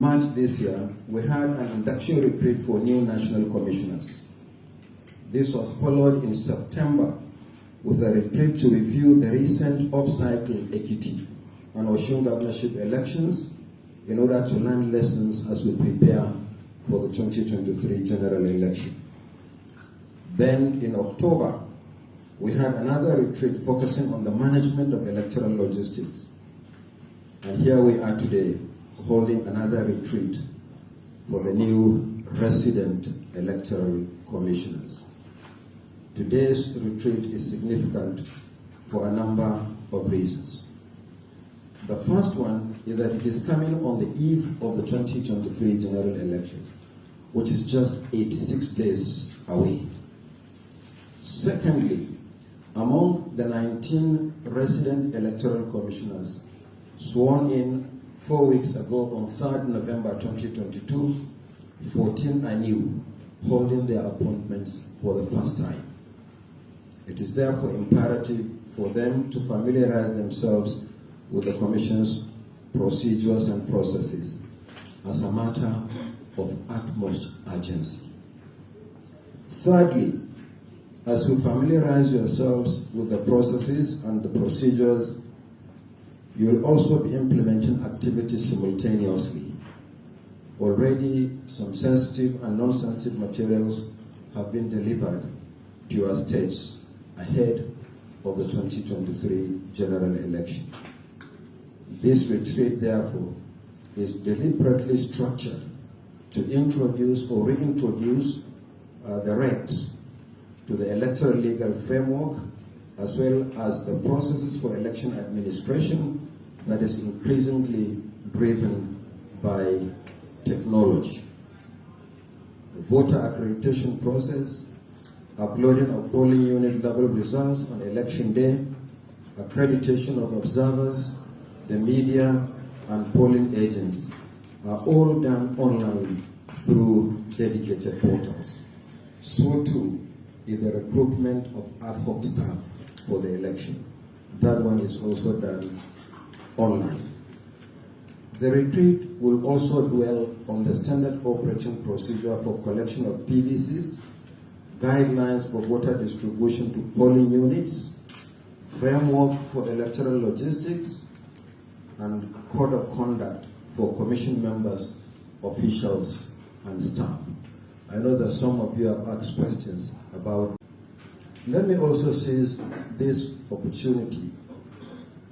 March this year, we had an induction retreat for new national commissioners. This was followed in September with a retreat to review the recent off-cycle Ekiti and Osun governorship elections in order to learn lessons as we prepare for the 2023 general election. Then in October, we had another retreat focusing on the management of electoral logistics. And here we are today, holding another retreat for the new resident electoral commissioners. Today's retreat is significant for a number of reasons. The first one is that it is coming on the eve of the 2023 general elections, which is just 86 days away. Secondly, among the 19 resident electoral commissioners sworn in 4 weeks ago on 3rd November 2022, 14 are new, holding their appointments for the first time. It is therefore imperative for them to familiarize themselves with the Commission's procedures and processes as a matter of utmost urgency. Thirdly, as you familiarize yourselves with the processes and the procedures, you will also be implementing activities simultaneously. Already, some sensitive and non-sensitive materials have been delivered to your states ahead of the 2023 general election. This retreat, therefore, is deliberately structured to introduce or reintroduce the regs to the electoral legal framework, as well as the processes for election administration that is increasingly driven by technology. The voter accreditation process, uploading of polling unit level results on election day, accreditation of observers, the media, and polling agents are all done online through dedicated portals. So too is the recruitment of ad hoc staff for the election. That one is also done online. The retreat will also dwell on the standard operating procedure for collection of PVCs, guidelines for voter distribution to polling units, framework for electoral logistics, and code of conduct for commission members, officials, and staff. I know that some of you have asked questions about. Let me also seize this opportunity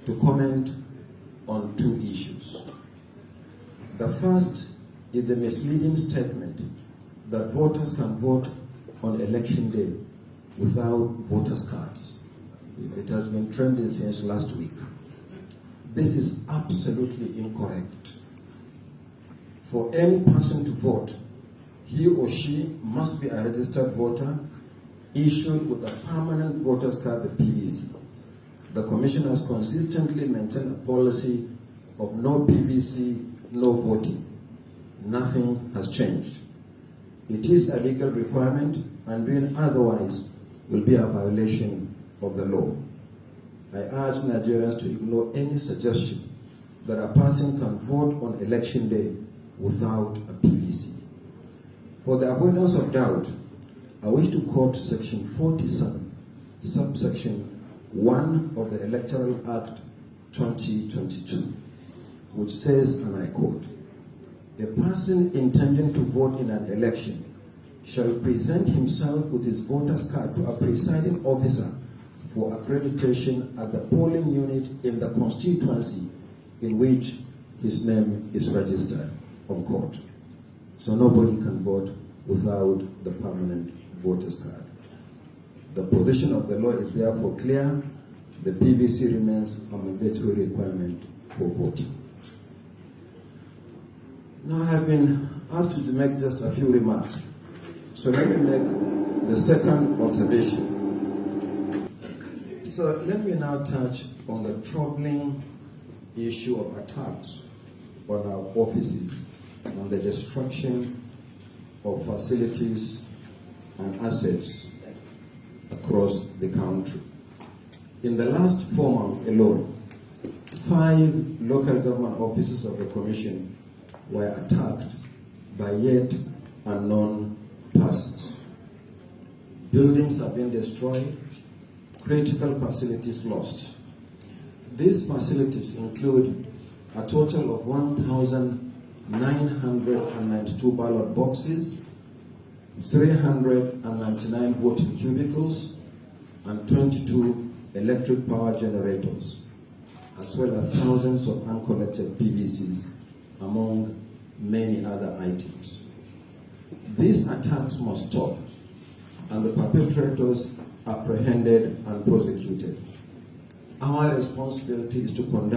to comment on two issues. The first is the misleading statement that voters can vote on election day without voters' cards. It has been trending since last week. This is absolutely incorrect. For any person to vote, he or she must be a registered voter issued with a permanent voter's card, the PVC. The Commission has consistently maintained a policy of no PVC, no voting. Nothing has changed. It is a legal requirement, and doing otherwise will be a violation of the law. I urge Nigerians to ignore any suggestion that a person can vote on election day without a PVC. For the avoidance of doubt, I wish to quote Section 47, subsection 1 of the Electoral Act 2022, which says, and I quote, "A person intending to vote in an election shall present himself with his voter's card to a presiding officer for accreditation at the polling unit in the constituency in which his name is registered," unquote. So nobody can vote without the permanent voter's card. The position of the law is therefore clear. The PVC remains a mandatory requirement for voting. Now I have been asked to make just a few remarks. So let me make the second observation. So let me now touch on the troubling issue of attacks on our offices and the destruction of facilities and assets across the country. In the last 4 months alone, 5 local government offices of the Commission were attacked by yet unknown persons. Buildings have been destroyed, critical facilities lost. These facilities include a total of 1,992 ballot boxes, 399 voting cubicles, and 22 electric power generators, as well as thousands of uncollected PVCs, among many other items. These attacks must stop, and the perpetrators apprehended and prosecuted. Our responsibility is to conduct